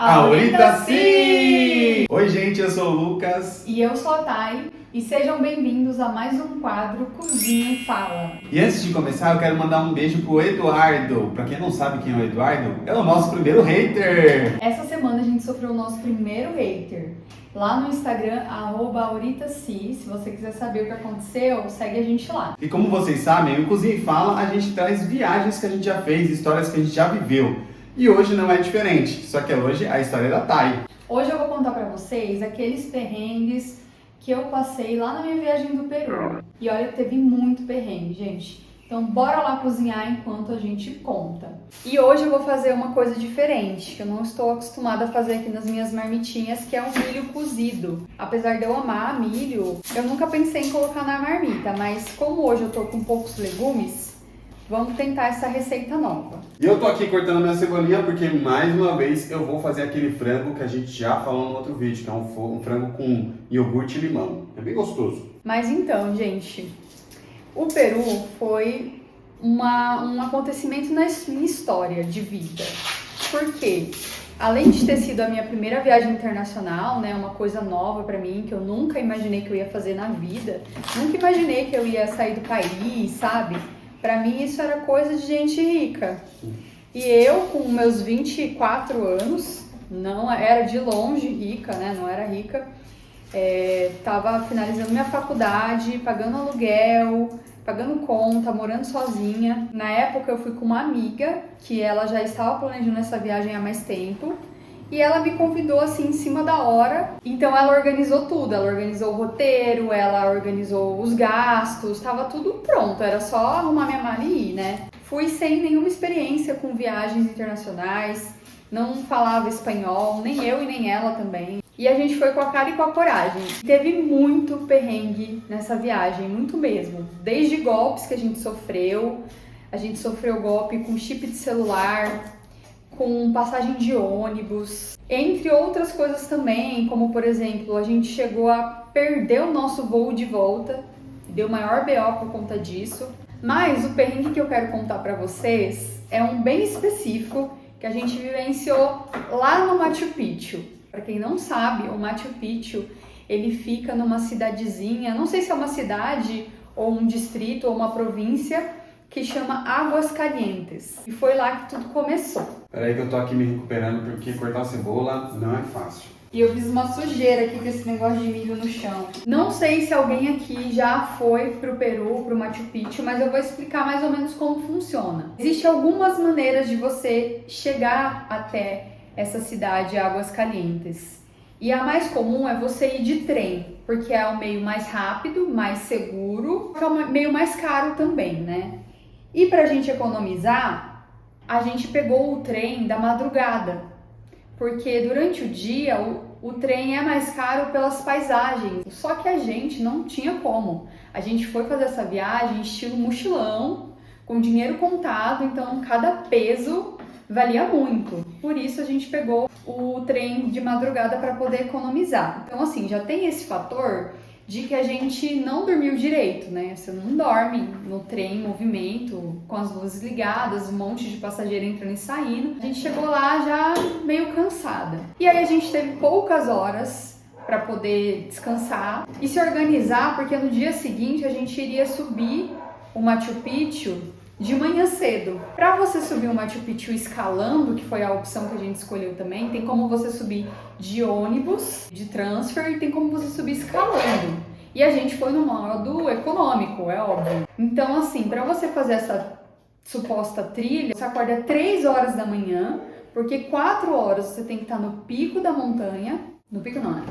Aurita sim! Oi gente, eu sou o Lucas. E eu sou a Thay. E sejam bem-vindos a mais um quadro Cozinha e Fala. E antes de começar, eu quero mandar um beijo pro Eduardo. Pra quem não sabe quem é o Eduardo, é o nosso primeiro hater. Essa semana a gente sofreu o nosso primeiro hater. Lá no Instagram, @auritaci. Se você quiser saber o que aconteceu, segue a gente lá. E como vocês sabem, o Cozinha e Fala, a gente traz viagens que a gente já fez, histórias que a gente já viveu. E hoje não é diferente, só que hoje a história é da Thay. Hoje eu vou contar pra vocês aqueles perrengues que eu passei lá na minha viagem do Peru. E olha, teve muito perrengue, gente. Então bora lá cozinhar enquanto a gente conta. E hoje eu vou fazer uma coisa diferente, que eu não estou acostumada a fazer aqui nas minhas marmitinhas, que é um milho cozido. Apesar de eu amar milho, eu nunca pensei em colocar na marmita, mas como hoje eu tô com poucos legumes, vamos tentar essa receita nova. E eu tô aqui cortando minha cebolinha porque mais uma vez eu vou fazer aquele frango que a gente já falou no outro vídeo, que é um frango com iogurte e limão. É bem gostoso. Mas então, gente, o Peru foi um acontecimento na minha história de vida. Por quê? Além de ter sido a minha primeira viagem internacional, né, uma coisa nova pra mim, que eu nunca imaginei que eu ia fazer na vida, nunca imaginei que eu ia sair do país, sabe? Pra mim isso era coisa de gente rica. E eu, com meus 24 anos, não era de longe rica, né? Não era rica. Tava finalizando minha faculdade, pagando aluguel, pagando conta, morando sozinha. Na época eu fui com uma amiga, que ela já estava planejando essa viagem há mais tempo. E ela me convidou assim em cima da hora. Então ela organizou tudo, ela organizou o roteiro, ela organizou os gastos, tava tudo pronto, era só arrumar minha mala e ir, né? Fui sem nenhuma experiência com viagens internacionais, não falava espanhol, nem eu e nem ela também. E a gente foi com a cara e com a coragem. Teve muito perrengue nessa viagem, muito mesmo. Desde golpes que a gente sofreu golpe com chip de celular, com passagem de ônibus, entre outras coisas também, como por exemplo, a gente chegou a perder o nosso voo de volta, deu maior BO por conta disso. Mas o perrengue que eu quero contar pra vocês é um bem específico que a gente vivenciou lá no Machu Picchu. Pra quem não sabe, o Machu Picchu, ele fica numa cidadezinha, não sei se é uma cidade ou um distrito ou uma província, que chama Águas Calientes. E foi lá que tudo começou. Peraí que eu tô aqui me recuperando porque cortar cebola não é fácil. E eu fiz uma sujeira aqui com esse negócio de milho no chão. Não sei se alguém aqui já foi pro Peru, pro Machu Picchu, mas eu vou explicar mais ou menos como funciona. Existem algumas maneiras de você chegar até essa cidade Águas Calientes. E a mais comum é você ir de trem, porque é o meio mais rápido, mais seguro, é o meio mais caro também, né? E pra gente economizar, a gente pegou o trem da madrugada, porque durante o dia o trem é mais caro pelas paisagens. Só que a gente não tinha como. A gente foi fazer essa viagem estilo mochilão, com dinheiro contado, então cada peso valia muito. Por isso a gente pegou o trem de madrugada para poder economizar. Então assim, já tem esse fator de que a gente não dormiu direito, né? Você não dorme no trem em movimento, com as luzes ligadas, um monte de passageiro entrando e saindo. A gente chegou lá já meio cansada. E aí a gente teve poucas horas para poder descansar e se organizar, porque no dia seguinte a gente iria subir o Machu Picchu de manhã cedo. Para você subir o Machu Picchu escalando, que foi a opção que a gente escolheu também, tem como você subir de ônibus, de transfer, e tem como você subir escalando. E a gente foi no modo econômico, é óbvio. Então, assim, para você fazer essa suposta trilha, você acorda 3 horas da manhã, porque 4 horas você tem que estar no pico da montanha. No pico não, né?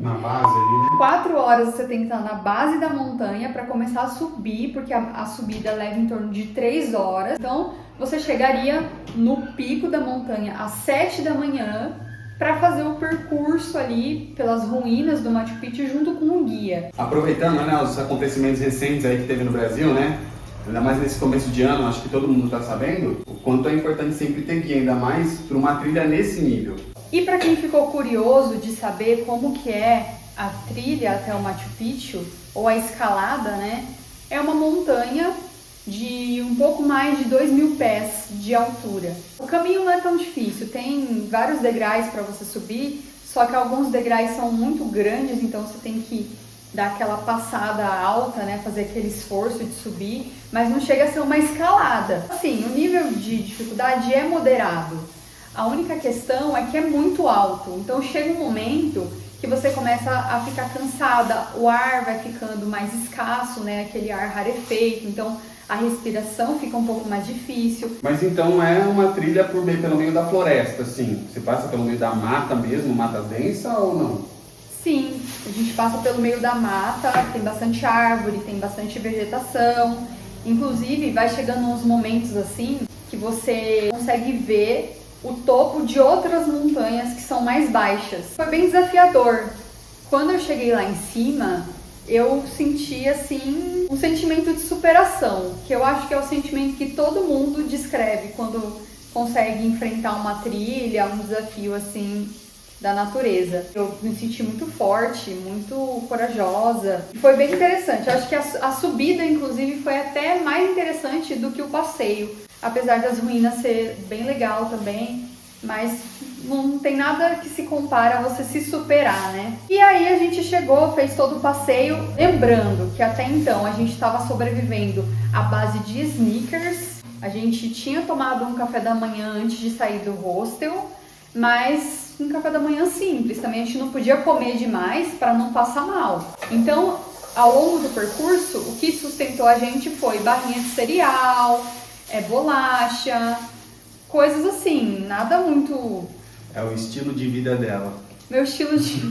Na base ali, né? 4 horas você tem que estar na base da montanha para começar a subir, porque a subida leva em torno de 3 horas. Então, você chegaria no pico da montanha às 7 da manhã para fazer o percurso ali pelas ruínas do Machu Picchu junto com um guia. Aproveitando, né, os acontecimentos recentes aí que teve no Brasil, né? Ainda mais nesse começo de ano, acho que todo mundo está sabendo o quanto é importante sempre ter guia, ainda mais para uma trilha nesse nível. E para quem ficou curioso de saber como que é a trilha até o Machu Picchu, ou a escalada, né? É uma montanha de um pouco mais de 2.000 pés de altura. O caminho não é tão difícil, tem vários degraus para você subir, só que alguns degraus são muito grandes, então você tem que dar aquela passada alta, né, fazer aquele esforço de subir, mas não chega a ser uma escalada. Assim, o nível de dificuldade é moderado. A única questão é que é muito alto, então chega um momento que você começa a ficar cansada, o ar vai ficando mais escasso, né, aquele ar rarefeito, então a respiração fica um pouco mais difícil. Mas então é uma trilha pelo meio da floresta, assim? Você passa pelo meio da mata mesmo, mata densa ou não? Sim, a gente passa pelo meio da mata, tem bastante árvore, tem bastante vegetação. Inclusive, vai chegando uns momentos assim que você consegue ver o topo de outras montanhas que são mais baixas. Foi bem desafiador. Quando eu cheguei lá em cima, eu senti assim um sentimento de superação, que eu acho que é o sentimento que todo mundo descreve quando consegue enfrentar uma trilha, um desafio assim da natureza. Eu me senti muito forte, muito corajosa. E foi bem interessante. Eu acho que a subida, inclusive, foi até mais interessante do que o passeio. Apesar das ruínas ser bem legal também, mas não tem nada que se compara a você se superar, né? E aí a gente chegou, fez todo o passeio, lembrando que até então a gente estava sobrevivendo à base de sneakers. A gente tinha tomado um café da manhã antes de sair do hostel, mas um café da manhã simples, também a gente não podia comer demais para não passar mal. Então, ao longo do percurso, o que sustentou a gente foi barrinha de cereal, bolacha, coisas assim, nada muito... É o estilo de vida dela. Meu estilo de...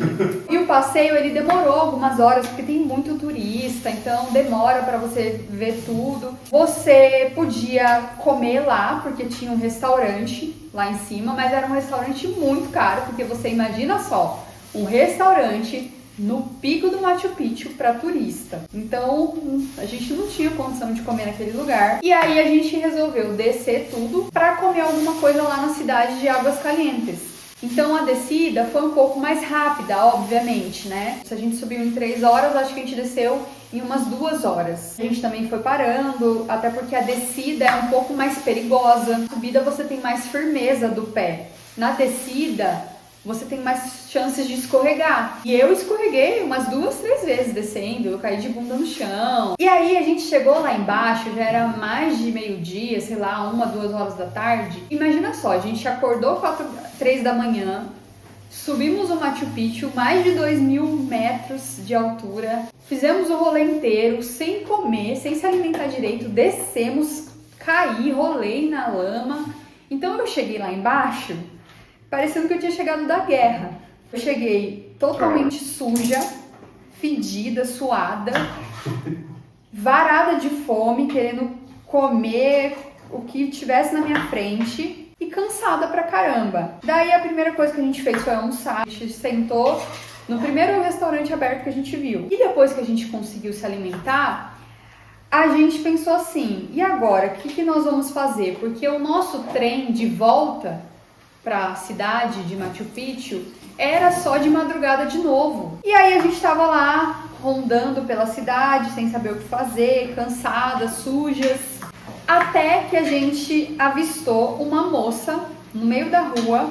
E o passeio, ele demorou algumas horas, porque tem muito turista, então demora para você ver tudo. Você podia comer lá, porque tinha um restaurante lá em cima, mas era um restaurante muito caro, porque você imagina só, um restaurante no pico do Machu Picchu para turista. Então, a gente não tinha condição de comer naquele lugar. E aí a gente resolveu descer tudo para comer alguma coisa lá na cidade de Águas Calientes. Então a descida foi um pouco mais rápida, obviamente, né? Se a gente subiu em 3 horas, acho que a gente desceu em umas 2 horas. A gente também foi parando, até porque a descida é um pouco mais perigosa. Na subida você tem mais firmeza do pé. Na descida, você tem mais chances de escorregar. E eu escorreguei umas 2, 3 vezes descendo, eu caí de bunda no chão. E aí a gente chegou lá embaixo, já era mais de meio-dia, sei lá, 1, 2 horas da tarde. Imagina só, a gente acordou 3 da manhã, subimos o Machu Picchu, mais de 2.000 metros de altura, fizemos o rolê inteiro, sem comer, sem se alimentar direito, descemos, caí, rolei na lama. Então eu cheguei lá embaixo parecendo que eu tinha chegado da guerra. Eu cheguei totalmente suja, fedida, suada, varada de fome, querendo comer o que tivesse na minha frente e cansada pra caramba. Daí a primeira coisa que a gente fez foi almoçar. A gente sentou no primeiro restaurante aberto que a gente viu. E depois que a gente conseguiu se alimentar, a gente pensou assim, e agora? O que nós vamos fazer? Porque o nosso trem de volta para a cidade de Machu Picchu era só de madrugada de novo. E aí a gente estava lá rondando pela cidade sem saber o que fazer, cansadas, sujas, até que a gente avistou uma moça no meio da rua,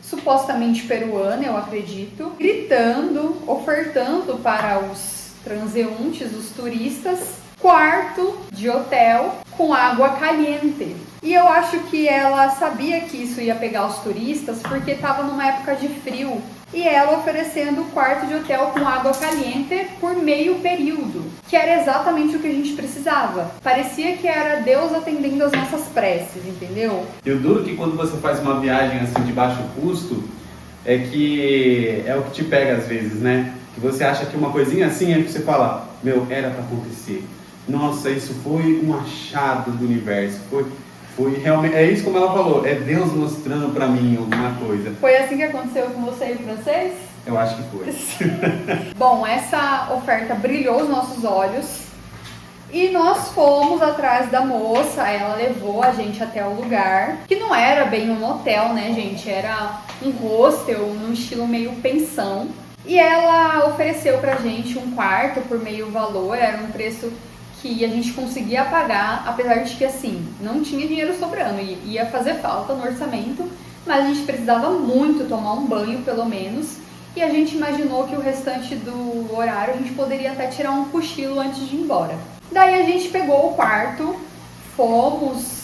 supostamente peruana, eu acredito, gritando, ofertando para os transeuntes, os turistas, quarto de hotel com água caliente. E eu acho que ela sabia que isso ia pegar os turistas porque estava numa época de frio. E ela oferecendo quarto de hotel com água caliente por meio período, que era exatamente o que a gente precisava. Parecia que era Deus atendendo as nossas preces, entendeu? E o duro que quando você faz uma viagem assim de baixo custo, é que é o que te pega às vezes, né? Que você acha que uma coisinha assim é que você fala, meu, era pra acontecer. Nossa, isso foi um achado do universo. Foi realmente, é isso como ela falou, é Deus mostrando pra mim alguma coisa. Foi assim que aconteceu com você e o francês? Eu acho que foi. Bom, essa oferta brilhou os nossos olhos e nós fomos atrás da moça, ela levou a gente até o lugar, que não era bem um hotel, né, gente? Era um hostel, num estilo meio pensão. E ela ofereceu pra gente um quarto por meio valor, era um preço que a gente conseguia pagar, apesar de que assim, não tinha dinheiro sobrando, e ia fazer falta no orçamento, mas a gente precisava muito tomar um banho pelo menos, e a gente imaginou que o restante do horário a gente poderia até tirar um cochilo antes de ir embora. Daí a gente pegou o quarto, fomos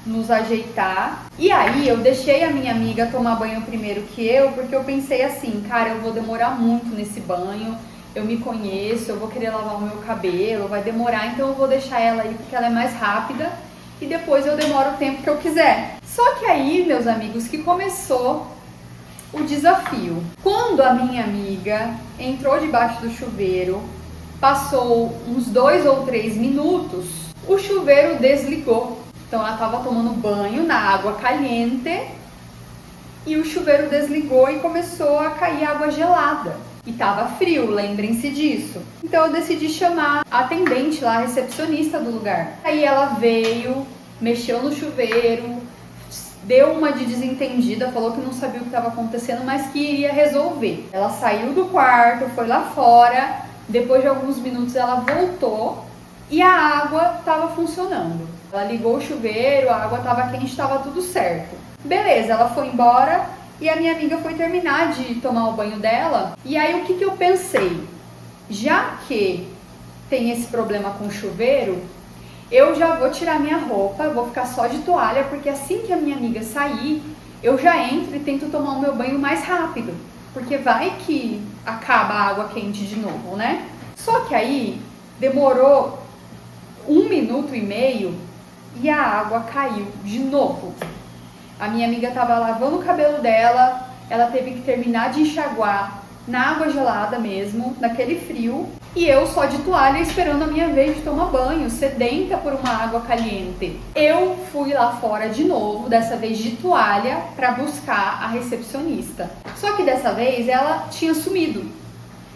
nos ajeitar, e aí eu deixei a minha amiga tomar banho primeiro que eu, porque eu pensei assim, cara, eu vou demorar muito nesse banho, eu me conheço, eu vou querer lavar o meu cabelo, vai demorar, então eu vou deixar ela aí porque ela é mais rápida e depois eu demoro o tempo que eu quiser. Só que aí, meus amigos, que começou o desafio. Quando a minha amiga entrou debaixo do chuveiro, passou uns 2 ou 3 minutos, o chuveiro desligou. Então ela estava tomando banho na água caliente e o chuveiro desligou e começou a cair água gelada. E tava frio, lembrem-se disso. Então eu decidi chamar a atendente lá, a recepcionista do lugar. Aí ela veio, mexeu no chuveiro, deu uma de desentendida, falou que não sabia o que estava acontecendo, mas que iria resolver. Ela saiu do quarto, foi lá fora, depois de alguns minutos ela voltou e a água estava funcionando. Ela ligou o chuveiro, a água estava quente, estava tudo certo. Beleza, ela foi embora. E a minha amiga foi terminar de tomar o banho dela. E aí o que eu pensei? Já que tem esse problema com o chuveiro, eu já vou tirar minha roupa, vou ficar só de toalha, porque assim que a minha amiga sair, eu já entro e tento tomar o meu banho mais rápido. Porque vai que acaba a água quente de novo, né? Só que aí demorou 1 minuto e meio e a água caiu de novo. A minha amiga estava lavando o cabelo dela, ela teve que terminar de enxaguar na água gelada mesmo, naquele frio, e eu só de toalha esperando a minha vez de tomar banho, sedenta por uma água caliente. Eu fui lá fora de novo, dessa vez de toalha, para buscar a recepcionista. Só que dessa vez ela tinha sumido.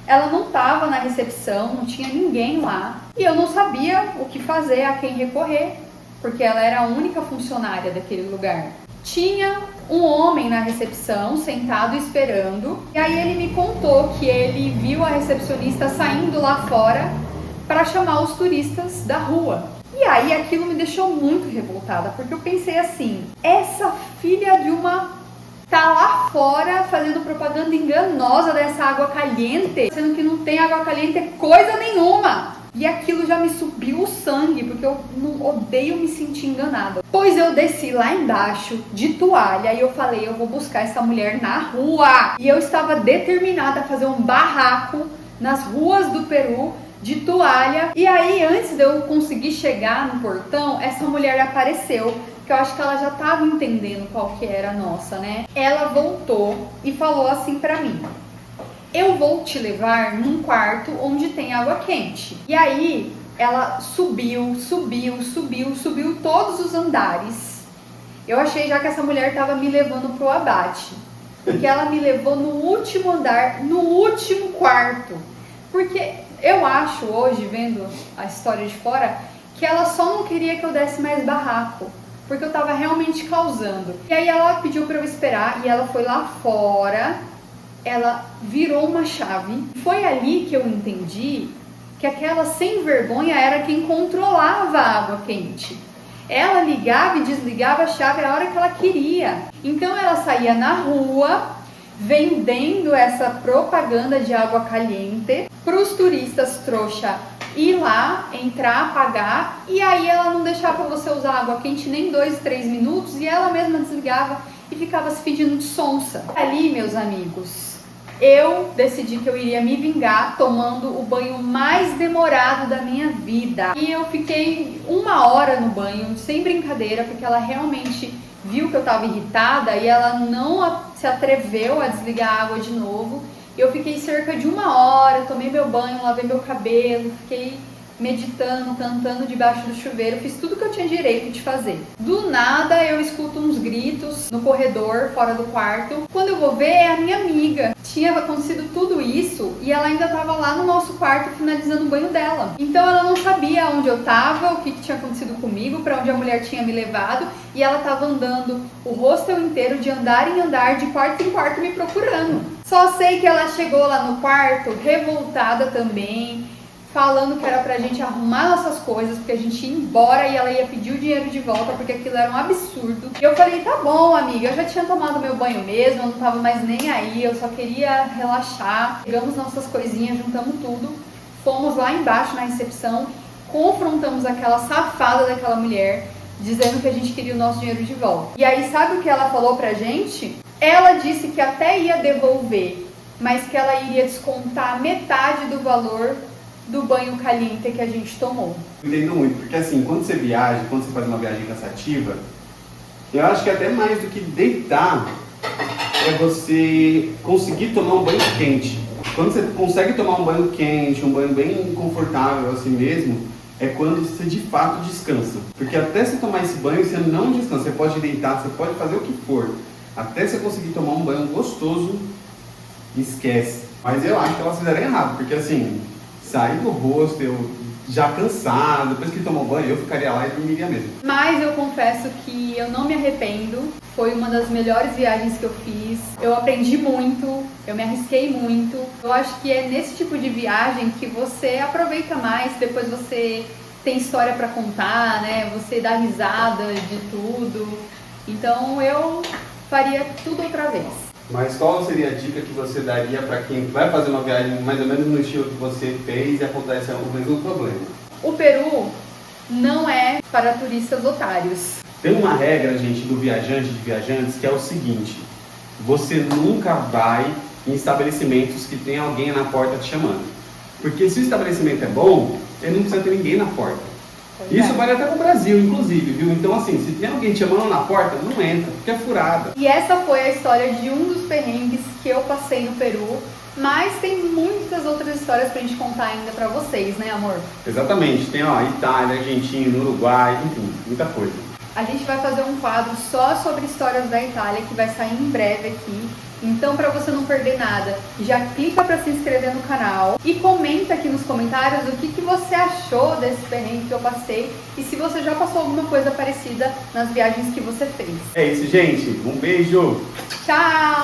Ela não estava na recepção, não tinha ninguém lá, e eu não sabia o que fazer, a quem recorrer, porque ela era a única funcionária daquele lugar. Tinha um homem na recepção, sentado esperando, e aí ele me contou que ele viu a recepcionista saindo lá fora para chamar os turistas da rua. E aí aquilo me deixou muito revoltada, porque eu pensei assim, essa filha de uma tá lá fora fazendo propaganda enganosa dessa água caliente, sendo que não tem água caliente coisa nenhuma. E aquilo já me subiu o sangue, porque eu não odeio me sentir enganada. Pois eu desci lá embaixo de toalha e eu falei, eu vou buscar essa mulher na rua. E eu estava determinada a fazer um barraco nas ruas do Peru de toalha. E aí, antes de eu conseguir chegar no portão, essa mulher apareceu, que eu acho que ela já estava entendendo qual que era a nossa, né? Ela voltou e falou assim pra mim, eu vou te levar num quarto onde tem água quente. E aí, ela subiu todos os andares. Eu achei já que essa mulher estava me levando pro abate. Porque ela me levou no último andar, no último quarto. Porque eu acho hoje, vendo a história de fora, que ela só não queria que eu desse mais barraco. Porque eu estava realmente causando. E aí ela pediu para eu esperar e ela foi lá fora. Ela virou uma chave. Foi ali que eu entendi que aquela sem vergonha era quem controlava a água quente. Ela ligava e desligava a chave a hora que ela queria. Então ela saía na rua vendendo essa propaganda de água caliente para os turistas trouxa ir lá, entrar, pagar, e aí ela não deixava você usar água quente nem 2, 3 minutos e ela mesma desligava e ficava se fingindo de sonsa. Ali, meus amigos, eu decidi que eu iria me vingar tomando o banho mais demorado da minha vida. E eu fiquei 1 hora no banho, sem brincadeira, porque ela realmente viu que eu estava irritada e ela não se atreveu a desligar a água de novo. Eu fiquei cerca de 1 hora, tomei meu banho, lavei meu cabelo, fiquei meditando, cantando debaixo do chuveiro, fiz tudo que eu tinha direito de fazer. Do nada eu escuto uns gritos no corredor, fora do quarto. Quando eu vou ver, é a minha amiga. Tinha acontecido tudo isso e ela ainda estava lá no nosso quarto finalizando o banho dela. Então ela não sabia onde eu estava, o que tinha acontecido comigo, para onde a mulher tinha me levado, e ela estava andando o hostel inteiro, de andar em andar, de quarto em quarto, me procurando. Só sei que ela chegou lá no quarto revoltada também, falando que era pra gente arrumar nossas coisas, porque a gente ia embora e ela ia pedir o dinheiro de volta, porque aquilo era um absurdo. E eu falei, tá bom, amiga, eu já tinha tomado meu banho mesmo, eu não tava mais nem aí, eu só queria relaxar. Pegamos nossas coisinhas, juntamos tudo, fomos lá embaixo na recepção, confrontamos aquela safada daquela mulher, dizendo que a gente queria o nosso dinheiro de volta. E aí, sabe o que ela falou pra gente? Ela disse que até ia devolver, mas que ela iria descontar metade do valor do banho caliente que a gente tomou. Eu entendo muito, porque assim, quando você viaja, quando você faz uma viagem cansativa, eu acho que até mais do que deitar, é você conseguir tomar um banho quente. Quando você consegue tomar um banho quente, um banho bem confortável assim mesmo, é quando você de fato descansa. Porque até você tomar esse banho, você não descansa. Você pode deitar, você pode fazer o que for. Até você conseguir tomar um banho gostoso, esquece. Mas eu acho que elas fizeram errado, porque assim, sair do rosto, eu já cansado, depois que tomou banho, eu ficaria lá e dormiria mesmo. Mas eu confesso que eu não me arrependo. Foi uma das melhores viagens que eu fiz. Eu aprendi muito, eu me arrisquei muito. Eu acho que é nesse tipo de viagem que você aproveita mais, depois você tem história pra contar, né? Você dá risada de tudo. Então eu faria tudo outra vez. Mas qual seria a dica que você daria para quem vai fazer uma viagem mais ou menos no estilo que você fez e acontece o mesmo problema? O Peru não é para turistas otários. Tem uma regra, gente, do viajante, de viajantes, que é o seguinte: você nunca vai em estabelecimentos que tem alguém na porta te chamando. Porque se o estabelecimento é bom, ele não precisa ter ninguém na porta. Isso vale até no Brasil, inclusive, viu? Então, assim, se tem alguém te chamando na porta, não entra, porque é furada. E essa foi a história de um dos perrengues que eu passei no Peru, mas tem muitas outras histórias pra gente contar ainda pra vocês, né, amor? Exatamente, tem, ó, Itália, Argentina, Uruguai, enfim, muita coisa. A gente vai fazer um quadro só sobre histórias da Itália, que vai sair em breve aqui. Então, para você não perder nada, já clica para se inscrever no canal e comenta aqui nos comentários o que você achou desse perrengue que eu passei e se você já passou alguma coisa parecida nas viagens que você fez. É isso, gente. Um beijo! Tchau!